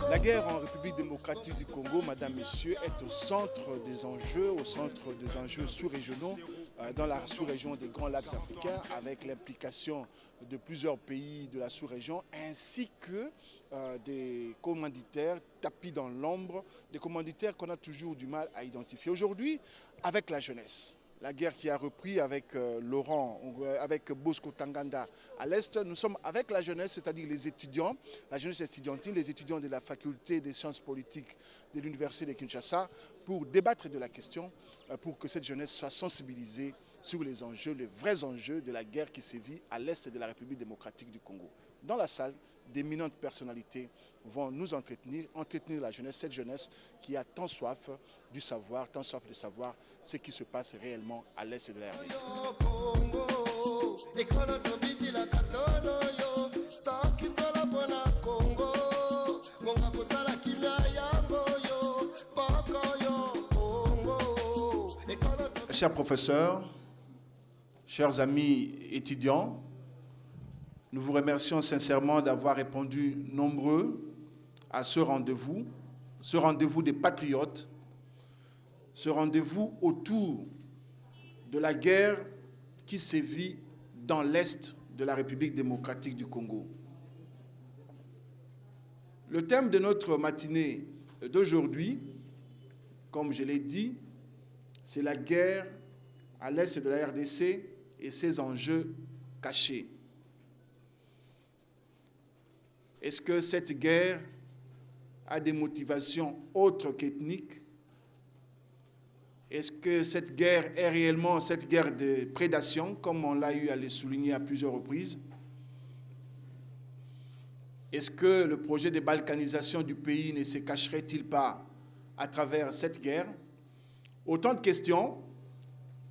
La guerre en République démocratique du Congo, Madame, Messieurs, est au centre des enjeux sous-régionaux dans la sous-région des Grands Lacs africains, avec l'implication de plusieurs pays de la sous-région, ainsi que des commanditaires tapis dans l'ombre, des commanditaires qu'on a toujours du mal à identifier. Aujourd'hui, avec la jeunesse, la guerre qui a repris avec Laurent, avec Bosco Tanganda à l'Est, nous sommes avec la jeunesse, c'est-à-dire les étudiants, la jeunesse estudiantine, les étudiants de la faculté des sciences politiques de l'Université de Kinshasa, pour débattre de la question, pour que cette jeunesse soit sensibilisée sur les enjeux, les vrais enjeux de la guerre qui sévit à l'Est de la République démocratique du Congo. Dans la salle, d'éminentes personnalités vont nous entretenir la jeunesse, cette jeunesse qui a tant soif du savoir, tant soif de savoir ce qui se passe réellement à l'Est de la RDC. Chers professeurs, chers amis étudiants, nous vous remercions sincèrement d'avoir répondu nombreux à ce rendez-vous des patriotes, ce rendez-vous autour de la guerre qui sévit dans l'Est de la République démocratique du Congo. Le thème de notre matinée d'aujourd'hui, comme je l'ai dit, c'est la guerre à l'Est de la RDC et ses enjeux cachés. Est-ce que cette guerre a des motivations autres qu'ethniques? Est-ce que cette guerre est réellement cette guerre de prédation, comme on l'a eu à le souligner à plusieurs reprises? Est-ce que le projet de balkanisation du pays ne se cacherait-il pas à travers cette guerre? Autant de questions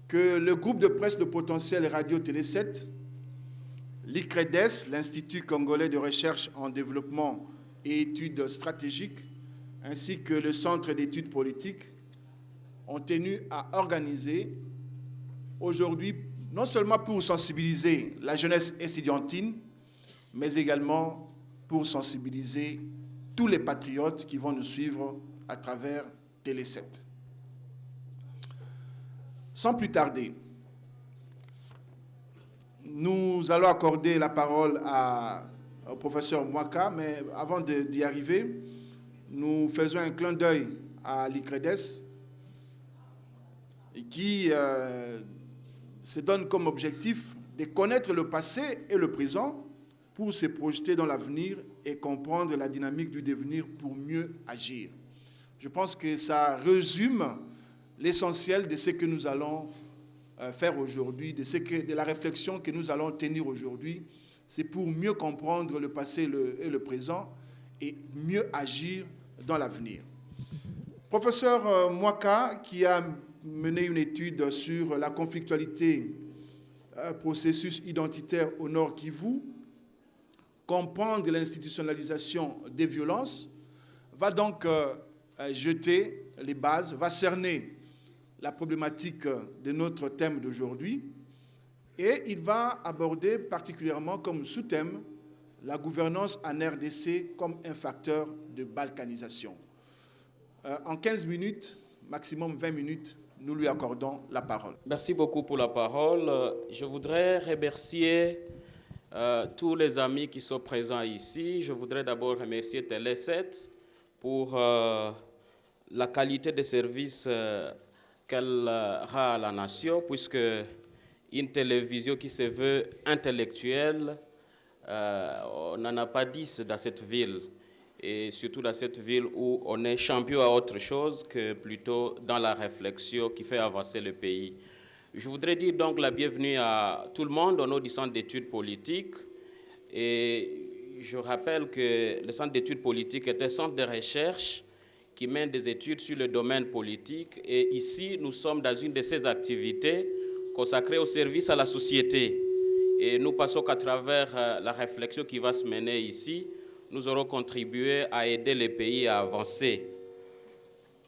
que le groupe de presse de potentiel Radio Télé 7, l'ICREDES, l'Institut congolais de recherche en développement et études stratégiques, ainsi que le Centre d'études politiques, ont tenu à organiser aujourd'hui, non seulement pour sensibiliser la jeunesse estudiantine, mais également pour sensibiliser tous les patriotes qui vont nous suivre à travers Télé 7. Sans plus tarder, nous allons accorder la parole au professeur Mwaka, mais avant d'y arriver, nous faisons un clin d'œil à l'ICREDES qui se donne comme objectif de connaître le passé et le présent pour se projeter dans l'avenir et comprendre la dynamique du devenir pour mieux agir. Je pense que ça résume l'essentiel de ce que nous allons faire aujourd'hui, de la réflexion que nous allons tenir aujourd'hui. C'est pour mieux comprendre le passé et le présent et mieux agir dans l'avenir. Professeur Mwaka, qui a mené une étude sur la conflictualité processus identitaire au Nord Kivu, comprendre l'institutionnalisation des violences, va donc jeter les bases, va cerner la problématique de notre thème d'aujourd'hui et il va aborder particulièrement comme sous-thème la gouvernance en RDC comme un facteur de balkanisation. En 15 minutes, maximum 20 minutes, nous lui accordons la parole. Merci beaucoup pour la parole. Je voudrais remercier tous les amis qui sont présents ici. Je voudrais d'abord remercier Télé 7 pour la qualité des services qu'elle rend à la nation, puisque une télévision qui se veut intellectuelle, on n'en a pas 10 dans cette ville. Et surtout dans cette ville où on est champion à autre chose que plutôt dans la réflexion qui fait avancer le pays. Je voudrais dire donc la bienvenue à tout le monde au nom du Centre d'études politiques. Et je rappelle que le Centre d'études politiques est un centre de recherche qui mène des études sur le domaine politique. Et ici, nous sommes dans une de ces activités consacrées au service à la société. Et nous pensons qu'à travers la réflexion qui va se mener ici, nous aurons contribué à aider les pays à avancer.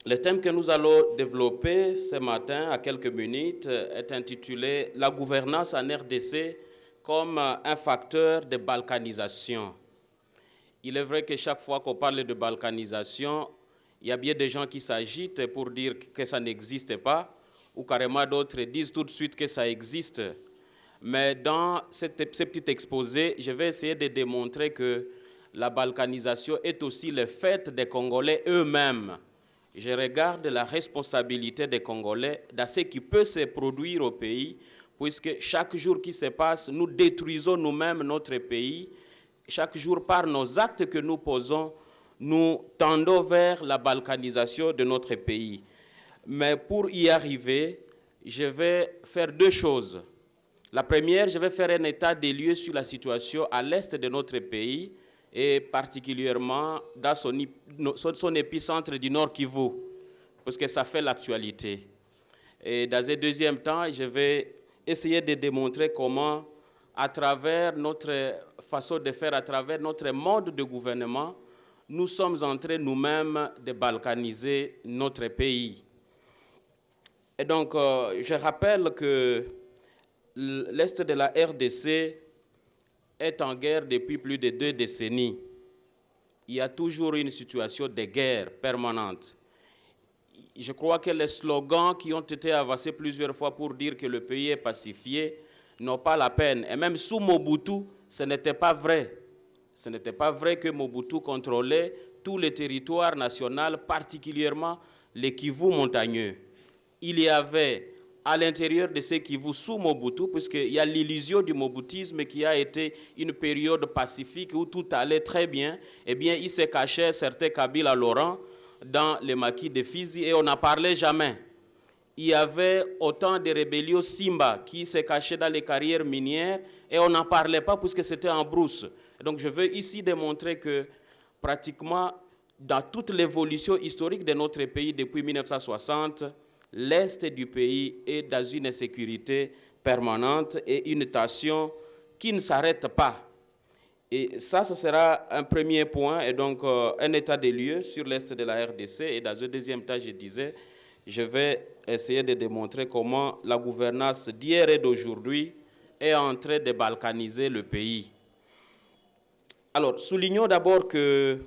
Le thème que nous allons développer ce matin, à quelques minutes, est intitulé « La gouvernance en RDC comme un facteur de balkanisation ». Il est vrai que chaque fois qu'on parle de balkanisation, il y a bien des gens qui s'agitent pour dire que ça n'existe pas, ou carrément d'autres disent tout de suite que ça existe. Mais dans ce petit exposé, je vais essayer de démontrer que la balkanisation est aussi le fait des Congolais eux-mêmes. Je regarde la responsabilité des Congolais dans ce qui peut se produire au pays, puisque chaque jour qui se passe, nous détruisons nous-mêmes notre pays. Chaque jour, par nos actes que nous posons, nous tendons vers la balkanisation de notre pays. Mais pour y arriver, je vais faire deux choses. La première, je vais faire un état des lieux sur la situation à l'est de notre pays, et particulièrement dans son épicentre du Nord Kivu, parce que ça fait l'actualité. Et dans un deuxième temps, je vais essayer de démontrer comment, à travers notre façon de faire, à travers notre mode de gouvernement, nous sommes en train nous-mêmes de balkaniser notre pays. Et donc, je rappelle que l'Est de la RDC est en guerre depuis plus de 2 décennies. Il y a toujours une situation de guerre permanente. Je crois que les slogans qui ont été avancés plusieurs fois pour dire que le pays est pacifié n'ont pas la peine. Et même sous Mobutu, ce n'était pas vrai. Ce n'était pas vrai que Mobutu contrôlait tout le territoire national, particulièrement les Kivu montagneux. Il y avait à l'intérieur de ces Kivu sous Mobutu, puisqu'il y a l'illusion du mobutisme qui a été une période pacifique où tout allait très bien, eh bien, il se cachait certains Kabila Laurent dans le maquis de Fizi et on n'en parlait jamais. Il y avait autant de rébellions Simba qui se cachaient dans les carrières minières et on n'en parlait pas puisque c'était en brousse. Donc je veux ici démontrer que pratiquement dans toute l'évolution historique de notre pays depuis 1960, l'Est du pays est dans une insécurité permanente et une tension qui ne s'arrête pas. Et ça, ce sera un premier point, et donc un état des lieux sur l'Est de la RDC. Et dans un deuxième temps, je disais, je vais essayer de démontrer comment la gouvernance d'hier et d'aujourd'hui est en train de balkaniser le pays. Alors, soulignons d'abord que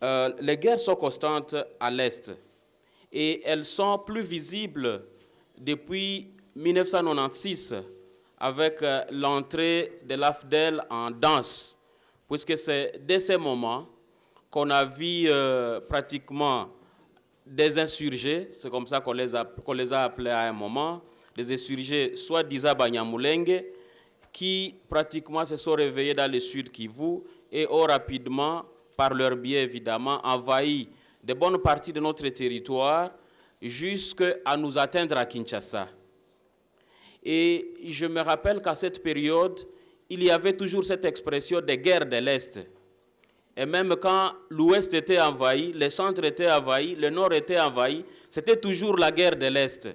les guerres sont constantes à l'Est. Et elles sont plus visibles depuis 1996 avec l'entrée de l'AFDEL en danse, puisque c'est dès ce moment qu'on a vu pratiquement des insurgés, c'est comme ça qu'on les a appelés à un moment, des insurgés soi-disant Banyamulenge, qui pratiquement se sont réveillés dans le sud Kivu et ont rapidement, par leur biais évidemment, envahi de bonnes parties de notre territoire jusqu'à nous atteindre à Kinshasa. Et je me rappelle qu'à cette période, il y avait toujours cette expression de guerre de l'Est. Et même quand l'Ouest était envahi, le centre était envahi, le Nord était envahi, c'était toujours la guerre de l'Est.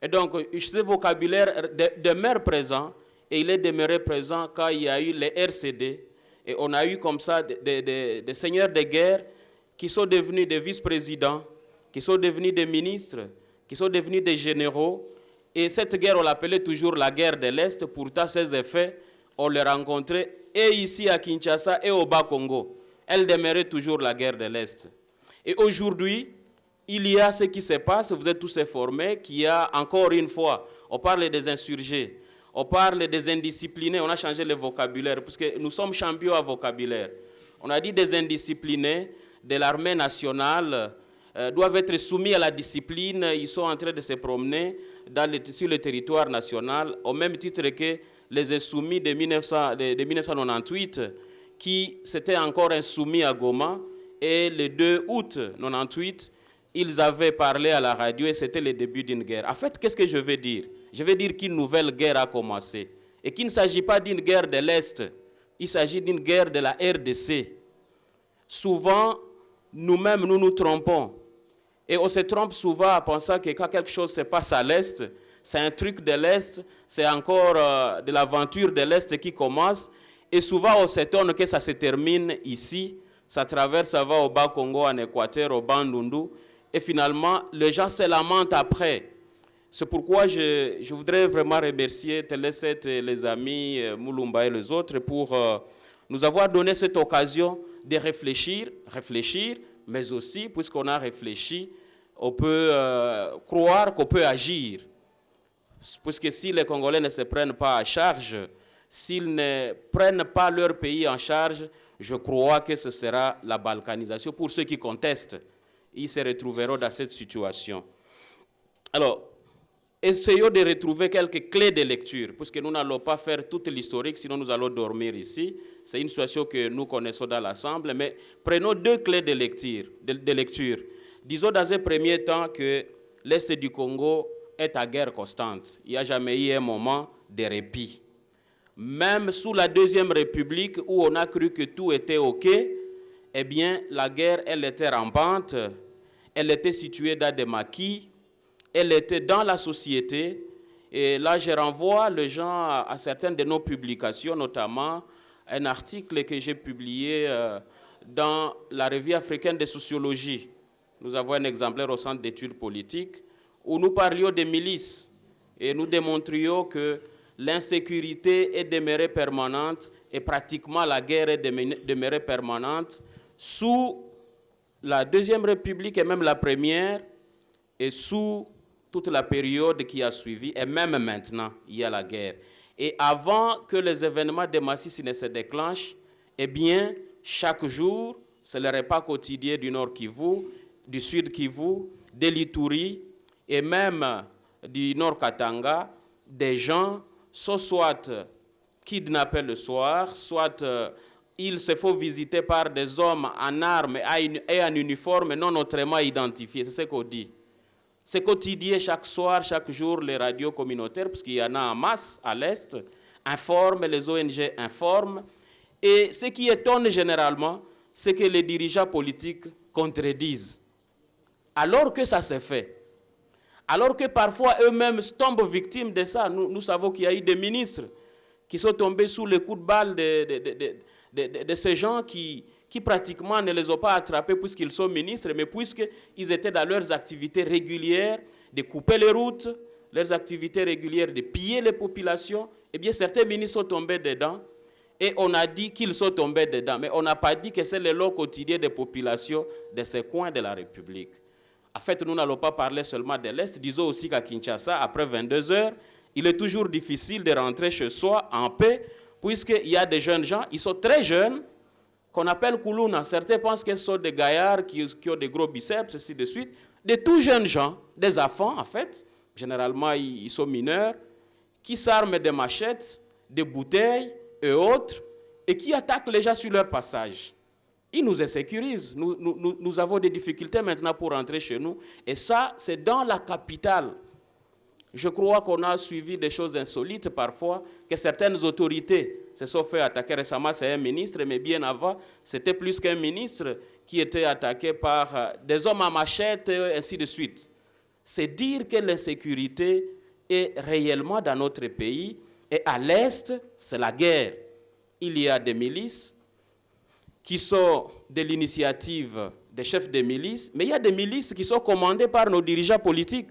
Et donc, ce vocabulaire demeure présent, et il est demeuré présent quand il y a eu les RCD, et on a eu comme ça des seigneurs de guerre qui sont devenus des vice-présidents, qui sont devenus des ministres, qui sont devenus des généraux. Et cette guerre, on l'appelait toujours la guerre de l'Est. Pourtant, ses effets, on les rencontrait et ici à Kinshasa et au Bas-Congo. Elle demeurait toujours la guerre de l'Est. Et aujourd'hui, il y a ce qui se passe, vous êtes tous informés, qu'il y a encore une fois, on parle des insurgés, on parle des indisciplinés, on a changé le vocabulaire, parce que nous sommes champions à vocabulaire. On a dit des indisciplinés de l'armée nationale doivent être soumis à la discipline, ils sont en train de se promener sur le territoire national, au même titre que les insoumis de 1998, qui s'étaient encore insoumis à Goma, et le 2 août 1998, ils avaient parlé à la radio et c'était le début d'une guerre. En fait, qu'est-ce que je veux dire? Je veux dire qu'une nouvelle guerre a commencé, et qu'il ne s'agit pas d'une guerre de l'Est, il s'agit d'une guerre de la RDC. Souvent, nous-mêmes, nous nous trompons. Et on se trompe souvent en pensant que quand quelque chose se passe à l'Est, c'est un truc de l'Est, c'est encore de l'aventure de l'Est qui commence. Et souvent, on s'étonne que ça se termine ici. Ça traverse, ça va au Bas-Congo, en Équateur, au Bandundu. Et finalement, les gens se lamentent après. C'est pourquoi je voudrais vraiment remercier Téléset et les amis, Moulumba et les autres, pour nous avoir donné cette occasion de réfléchir, mais aussi, puisqu'on a réfléchi, on peut croire qu'on peut agir. Puisque si les Congolais ne se prennent pas en charge, s'ils ne prennent pas leur pays en charge, je crois que ce sera la balkanisation. Pour ceux qui contestent, ils se retrouveront dans cette situation. Alors, essayons de retrouver quelques clés de lecture, puisque nous n'allons pas faire toute l'historique, sinon nous allons dormir ici. C'est une situation que nous connaissons dans l'ensemble, mais prenons 2 clés de lecture. Disons dans un premier temps que l'Est du Congo est à guerre constante. Il n'y a jamais eu un moment de répit. Même sous la Deuxième République, où on a cru que tout était OK, eh bien, la guerre, elle était rampante, elle était située dans des maquis, elle était dans la société. Et là, je renvoie les gens à certaines de nos publications, notamment un article que j'ai publié dans la Revue africaine de sociologie. Nous avons un exemplaire au Centre d'études politiques où nous parlions des milices et nous démontrions que l'insécurité est demeurée permanente et pratiquement la guerre est demeurée permanente sous la Deuxième République et même la Première et sous toute la période qui a suivi et même maintenant, il y a la guerre. Et avant que les événements de Masisi ne se déclenchent, eh bien, chaque jour, c'est le repas quotidien du Nord Kivu, du Sud Kivu, de l'Ituri et même du Nord Katanga, des gens sont soit kidnappés le soir, soit ils se font visiter par des hommes en armes et en uniforme non autrement identifiés. C'est ce qu'on dit. C'est quotidien, chaque soir, chaque jour, les radios communautaires, parce qu'il y en a en masse à l'Est, informent, les ONG informent. Et ce qui étonne généralement, c'est que les dirigeants politiques contredisent. Alors que ça s'est fait. Alors que parfois eux-mêmes tombent victimes de ça. Nous savons qu'il y a eu des ministres qui sont tombés sous les coups de balle de ces gens qui pratiquement ne les ont pas attrapés puisqu'ils sont ministres, mais puisqu'ils étaient dans leurs activités régulières de couper les routes, leurs activités régulières de piller les populations, eh bien certains ministres sont tombés dedans et on a dit qu'ils sont tombés dedans, mais on n'a pas dit que c'est le lot quotidien des populations de ces coins de la République. En fait, nous n'allons pas parler seulement de l'Est, disons aussi qu'à Kinshasa, après 22 heures, il est toujours difficile de rentrer chez soi en paix, puisqu'il y a des jeunes gens, ils sont très jeunes, qu'on appelle Koulouna. Certains pensent que ce sont des gaillards qui ont des gros biceps, ainsi de suite. Des tout jeunes gens, des enfants en fait, généralement ils sont mineurs, qui s'arment des machettes, des bouteilles et autres, et qui attaquent les gens sur leur passage. Ils nous insécurisent. Nous avons des difficultés maintenant pour rentrer chez nous. Et ça, c'est dans la capitale. Je crois qu'on a suivi des choses insolites parfois, que certaines autorités se sont fait attaquer. Récemment, c'est un ministre, mais bien avant, c'était plus qu'un ministre qui était attaqué par des hommes à machette, et ainsi de suite. C'est dire que l'insécurité est réellement dans notre pays. Et à l'Est, c'est la guerre. Il y a des milices qui sont de l'initiative des chefs de milices, mais il y a des milices qui sont commandées par nos dirigeants politiques.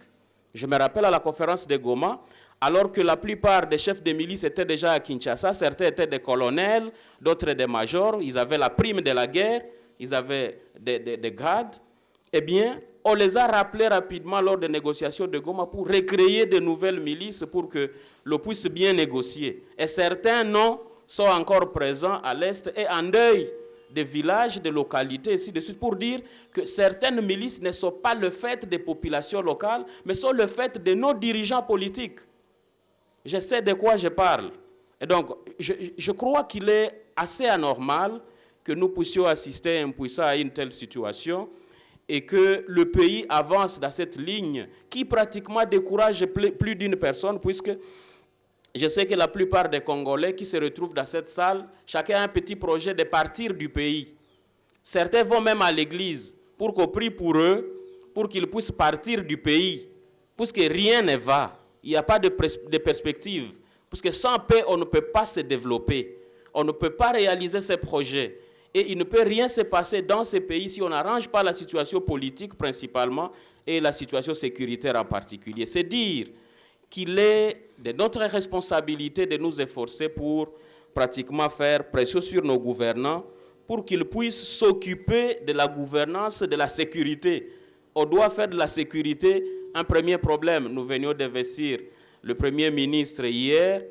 Je me rappelle à la conférence de Goma, alors que la plupart des chefs de milices étaient déjà à Kinshasa, certains étaient des colonels, d'autres des majors, ils avaient la prime de la guerre, ils avaient des grades. Eh bien, on les a rappelés rapidement lors des négociations de Goma pour recréer de nouvelles milices pour que l'on puisse bien négocier. Et certains noms sont encore présents à l'Est et en deuil des villages, des localités, ainsi de suite, pour dire que certaines milices ne sont pas le fait des populations locales, mais sont le fait de nos dirigeants politiques. Je sais de quoi je parle. Et donc, je crois qu'il est assez anormal que nous puissions assister impuissants à une telle situation et que le pays avance dans cette ligne qui pratiquement décourage plus d'une personne, puisque je sais que la plupart des Congolais qui se retrouvent dans cette salle, chacun a un petit projet de partir du pays. Certains vont même à l'église pour qu'on prie pour eux, pour qu'ils puissent partir du pays, puisque rien ne va. Il n'y a pas de perspective. Parce que sans paix, on ne peut pas se développer. On ne peut pas réaliser ces projets. Et il ne peut rien se passer dans ces pays si on n'arrange pas la situation politique principalement et la situation sécuritaire en particulier. C'est dire qu'il est de notre responsabilité de nous efforcer pour pratiquement faire pression sur nos gouvernants pour qu'ils puissent s'occuper de la gouvernance de la sécurité. On doit faire de la sécurité un premier problème. Nous venions d'investir le Premier ministre hier.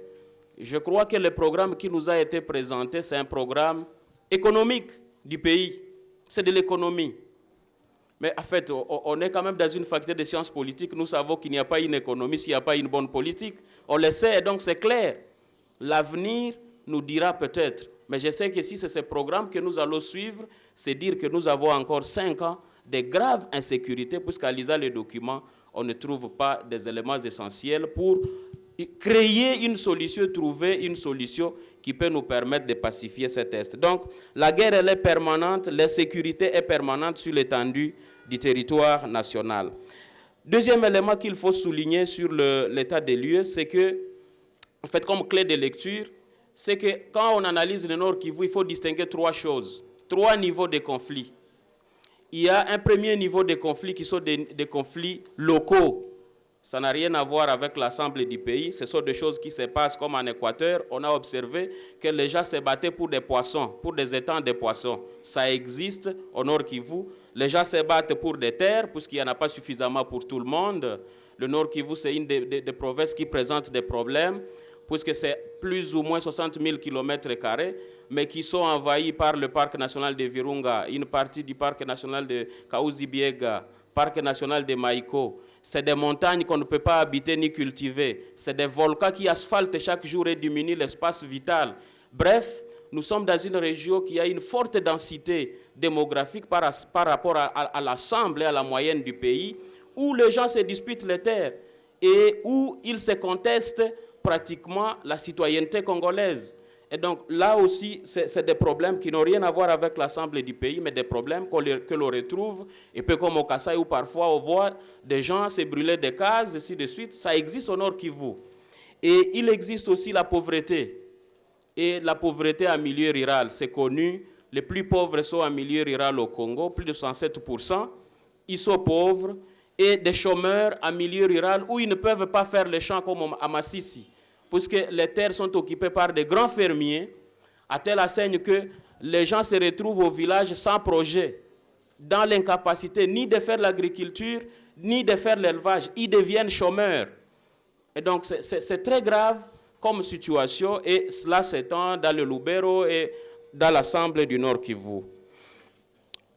Je crois que le programme qui nous a été présenté, c'est un programme économique du pays. C'est de l'économie. Mais en fait, on est quand même dans une faculté de sciences politiques. Nous savons qu'il n'y a pas une économie s'il n'y a pas une bonne politique. On le sait, et donc c'est clair. L'avenir nous dira peut-être. Mais je sais que si c'est ce programme que nous allons suivre, c'est dire que nous avons encore 5 ans de graves insécurités, puisqu'à lisant les documents, on ne trouve pas des éléments essentiels pour créer une solution, trouver une solution qui peut nous permettre de pacifier cet Est. Donc, la guerre, elle est permanente, l'insécurité est permanente sur l'étendue du territoire national. Deuxième élément qu'il faut souligner sur l'état des lieux, c'est que, en fait, comme clé de lecture, c'est que quand on analyse le Nord Kivu, il faut distinguer 3 choses, 3 niveaux de conflits. Il y a un premier niveau de conflits qui sont des conflits locaux. Ça n'a rien à voir avec l'ensemble du pays. Ce sont des choses qui se passent comme en Équateur. On a observé que les gens se battaient pour des poissons, pour des étangs de poissons. Ça existe au Nord Kivu. Les gens se battent pour des terres, puisqu'il n'y en a pas suffisamment pour tout le monde. Le Nord Kivu, c'est une des provinces qui présente des problèmes, puisque c'est plus ou moins 60 000 km², mais qui sont envahis par le parc national de Virunga, une partie du parc national de Kaouzi-Biega, parc national de Maïko. C'est des montagnes qu'on ne peut pas habiter ni cultiver. C'est des volcans qui asphaltent chaque jour et diminuent l'espace vital. Bref, nous sommes dans une région qui a une forte densité démographique par rapport à l'ensemble et à la moyenne du pays, où les gens se disputent les terres et où ils se contestent pratiquement la citoyenneté congolaise. Et donc là aussi, c'est des problèmes qui n'ont rien à voir avec l'ensemble du pays, mais des problèmes que l'on retrouve, et peu comme au Kasaï, où parfois on voit des gens se brûler des cases, et ainsi de suite. Ça existe au Nord Kivu. Et il existe aussi la pauvreté. Et la pauvreté en milieu rural, c'est connu. Les plus pauvres sont en milieu rural au Congo, plus de 107%. Ils sont pauvres. Et des chômeurs en milieu rural où ils ne peuvent pas faire les champs comme à Massissi, puisque les terres sont occupées par des grands fermiers, à telle enseigne que les gens se retrouvent au village sans projet, dans l'incapacité ni de faire l'agriculture, ni de faire l'élevage. Ils deviennent chômeurs. Et donc, c'est très grave comme situation, et cela s'étend dans le Lubero et dans l'ensemble du Nord Kivu.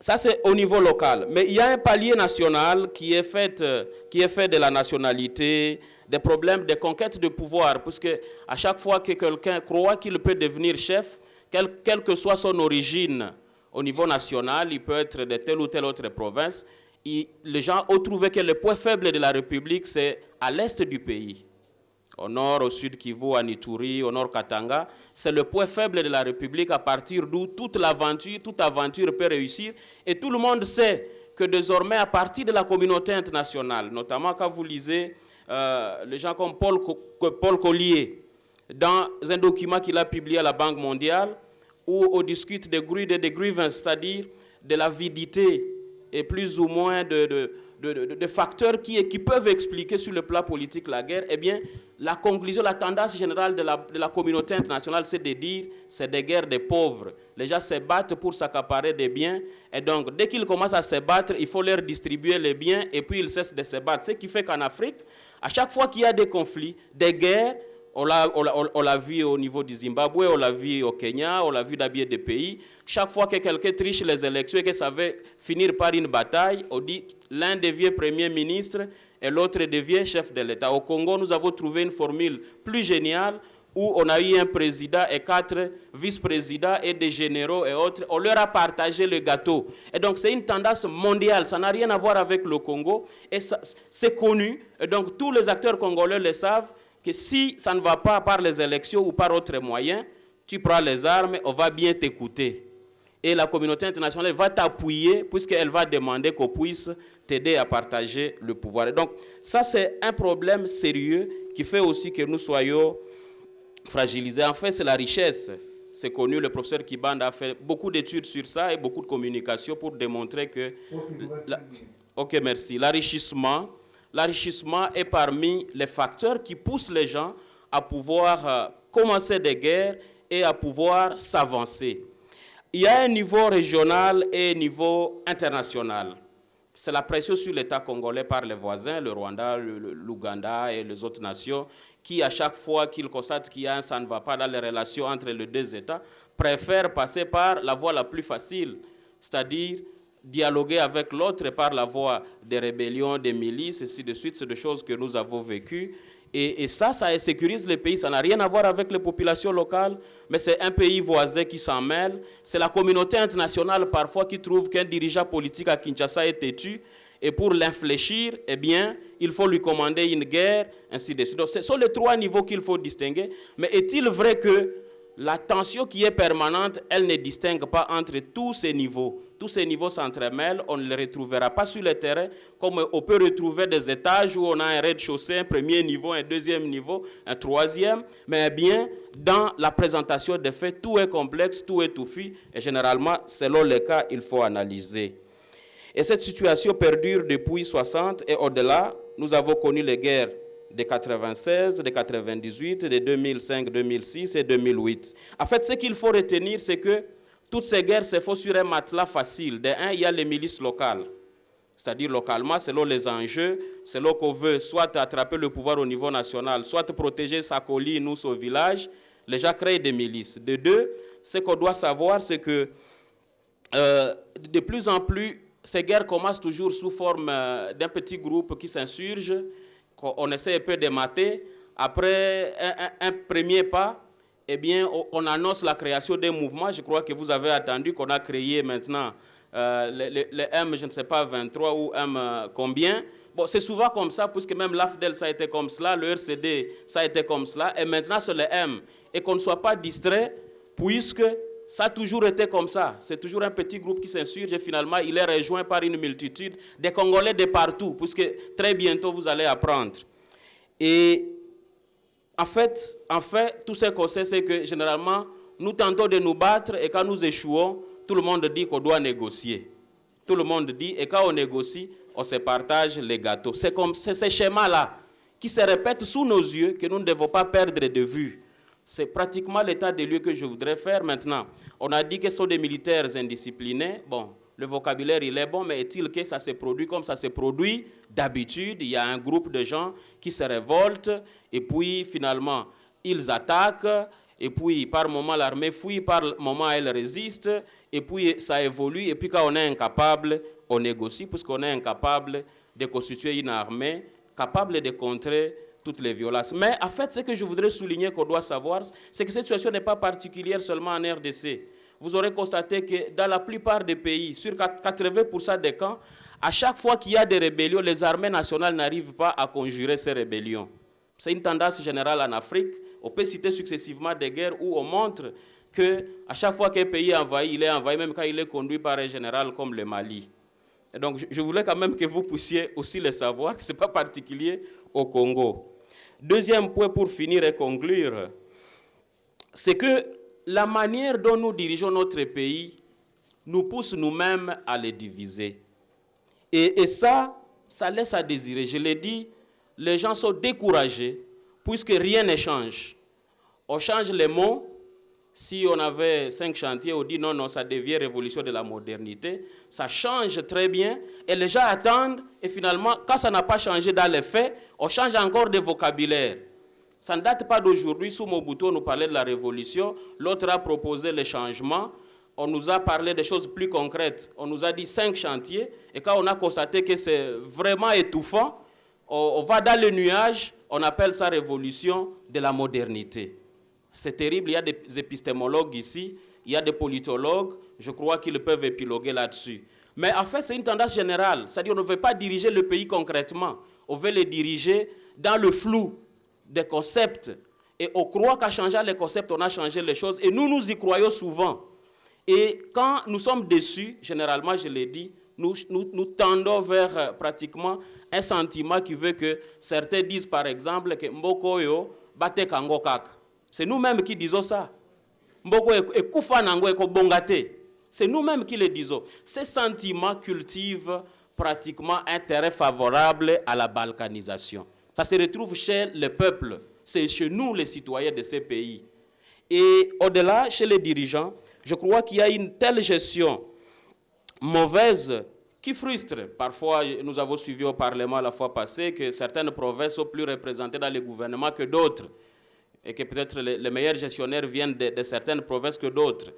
Ça, c'est au niveau local. Mais il y a un palier national qui est fait de la nationalité, des problèmes de conquête de pouvoir, puisque à chaque fois que quelqu'un croit qu'il peut devenir chef, quelle que soit son origine au niveau national, il peut être de telle ou telle autre province, les gens ont trouvé que le point faible de la République, c'est à l'est du pays. Au nord, au sud Kivu, à Ituri, au nord Katanga, c'est le point faible de la République à partir d'où toute aventure peut réussir. Et tout le monde sait que désormais, à partir de la communauté internationale, notamment quand vous lisez les gens comme Paul Collier, dans un document qu'il a publié à la Banque mondiale, où on discute des grievances, c'est-à-dire de l'avidité et plus ou moins de facteurs qui peuvent expliquer sur le plan politique la guerre, eh bien, la conclusion, la tendance générale de la communauté internationale, c'est de dire que c'est des guerres des pauvres. Les gens se battent pour s'accaparer des biens, et donc, dès qu'ils commencent à se battre, il faut leur distribuer les biens, et puis ils cessent de se battre. Ce qui fait qu'en Afrique, à chaque fois qu'il y a des conflits, des guerres, on l'a vu au niveau du Zimbabwe, on l'a vu au Kenya, on l'a vu dans bien des pays. Chaque fois que quelqu'un triche les élections et que ça va finir par une bataille, on dit l'un devient Premier ministre et l'autre devient chef de l'État. Au Congo, nous avons trouvé une formule plus géniale où on a eu un président et 4 vice-présidents et des généraux et autres. On leur a partagé le gâteau. Et donc, c'est une tendance mondiale. Ça n'a rien à voir avec le Congo. Et c'est connu. Et donc, tous les acteurs congolais le savent, que si ça ne va pas par les élections ou par autres moyens, tu prends les armes, on va bien t'écouter. et la communauté internationale va t'appuyer puisqu'elle va demander qu'on puisse t'aider à partager le pouvoir. Et donc, ça, c'est un problème sérieux qui fait aussi que nous soyons fragilisés. En fait, c'est la richesse. C'est connu, le professeur Kibanda a fait beaucoup d'études sur ça et beaucoup de communication pour démontrer que... Ok, merci. L'enrichissement est parmi les facteurs qui poussent les gens à pouvoir commencer des guerres et à pouvoir s'avancer. Il y a un niveau régional et un niveau international. C'est la pression sur l'État congolais par les voisins, le Rwanda, l'Ouganda et les autres nations, qui, à chaque fois qu'ils constatent qu'il y a un ça ne va pas dans les relations entre les deux États, préfèrent passer par la voie la plus facile, c'est-à-dire dialoguer avec l'autre par la voie des rébellions, des milices, ainsi de suite. C'est des choses que nous avons vécues. Et ça insécurise les pays. Ça n'a rien à voir avec les populations locales, mais c'est un pays voisin qui s'en mêle. C'est la communauté internationale parfois qui trouve qu'un dirigeant politique à Kinshasa est têtu. Et pour l'infléchir, eh bien, il faut lui commander une guerre, ainsi de suite. Donc, ce sont les trois niveaux qu'il faut distinguer. Mais est-il vrai que la tension qui est permanente, elle ne distingue pas entre tous ces niveaux. Tous ces niveaux s'entremêlent, on ne les retrouvera pas sur le terrain, comme on peut retrouver des étages où on a un rez-de-chaussée, un premier niveau, un deuxième niveau, un troisième. Mais bien, dans la présentation des faits, tout est complexe, tout est touffu, et généralement, selon les cas, il faut analyser. Et cette situation perdure depuis 60 et au-delà. Nous avons connu les guerres de 96, de 98, de 2005, 2006 et 2008. En fait, ce qu'il faut retenir, c'est que toutes ces guerres se font sur un matelas facile. De un, il y a les milices locales. C'est-à-dire localement, selon les enjeux, selon qu'on veut soit attraper le pouvoir au niveau national, soit protéger sa colline ou son village, les gens créent des milices. De deux, ce qu'on doit savoir, c'est que de plus en plus, ces guerres commencent toujours sous forme d'un petit groupe qui s'insurge, qu'on essaie un peu de mater. Après un premier pas, eh bien, on annonce la création d'un mouvement. Je crois que vous avez attendu qu'on a créé maintenant les M, je ne sais pas, 23 ou M combien. Bon, c'est souvent comme ça, puisque même l'AFDEL, ça a été comme cela, le RCD, ça a été comme cela, et maintenant c'est le M. Et qu'on ne soit pas distrait, puisque ça a toujours été comme ça. C'est toujours un petit groupe qui s'insurge et finalement, il est rejoint par une multitude des Congolais de partout, puisque très bientôt, vous allez apprendre. Et en fait, tout ce qu'on sait, c'est que généralement, nous tentons de nous battre et quand nous échouons, tout le monde dit qu'on doit négocier. Tout le monde dit, et quand on négocie, on se partage les gâteaux. C'est ces schémas-là qui se répètent sous nos yeux que nous ne devons pas perdre de vue. C'est pratiquement l'état des lieux que je voudrais faire maintenant. On a dit que ce sont des militaires indisciplinés. Bon, le vocabulaire, il est bon, mais est-il que ça se produit comme ça se produit d'habitude? Il y a un groupe de gens qui se révoltent, et puis finalement, ils attaquent, et puis par moment, l'armée fuit, par moment, elle résiste, et puis ça évolue, et puis quand on est incapable, on négocie, puisqu'on est incapable de constituer une armée capable de contrer toutes les violences. Mais en fait, ce que je voudrais souligner qu'on doit savoir, c'est que cette situation n'est pas particulière seulement en RDC. Vous aurez constaté que dans la plupart des pays, sur 80% des camps, à chaque fois qu'il y a des rébellions, les armées nationales n'arrivent pas à conjurer ces rébellions. C'est une tendance générale en Afrique. On peut citer successivement des guerres où on montre qu'à chaque fois qu'un pays est envahi, il est envahi même quand il est conduit par un général comme le Mali. Et donc, je voulais quand même que vous puissiez aussi le savoir, que ce n'est pas particulier au Congo. Deuxième point pour finir et conclure, c'est que la manière dont nous dirigeons notre pays nous pousse nous-mêmes à les diviser. Et ça laisse à désirer. Je l'ai dit, les gens sont découragés puisque rien ne change. On change les mots. Si on avait 5 chantiers, on dit non, ça devient révolution de la modernité. Ça change très bien et les gens attendent et finalement, quand ça n'a pas changé dans les faits, on change encore de vocabulaire. Ça ne date pas d'aujourd'hui. Sous Mobutu, on nous parlait de la révolution. L'autre a proposé le changement. On nous a parlé des choses plus concrètes. On nous a dit 5 chantiers. Et quand on a constaté que c'est vraiment étouffant, on va dans le nuage, on appelle ça révolution de la modernité. C'est terrible, il y a des épistémologues ici, il y a des politologues, je crois qu'ils peuvent épiloguer là-dessus. Mais en fait, c'est une tendance générale, c'est-à-dire qu'on ne veut pas diriger le pays concrètement, on veut le diriger dans le flou des concepts. Et on croit qu'en changeant les concepts, on a changé les choses, et nous y croyons souvent. Et quand nous sommes déçus, généralement, je l'ai dit, nous tendons vers pratiquement un sentiment qui veut que certains disent par exemple que Mboko yo bate kango kaka. C'est nous-mêmes qui disons ça. Mboko ekufa nango eko bongate. C'est nous-mêmes qui le disons. Ces sentiments cultivent pratiquement un terrain favorable à la balkanisation. Ça se retrouve chez le peuple, c'est chez nous les citoyens de ces pays. Et au-delà, chez les dirigeants, je crois qu'il y a une telle gestion mauvaise qui frustre. Parfois, nous avons suivi au Parlement la fois passée que certaines provinces sont plus représentées dans le gouvernement que d'autres. Et que peut-être les meilleurs gestionnaires viennent de certaines provinces que d'autres.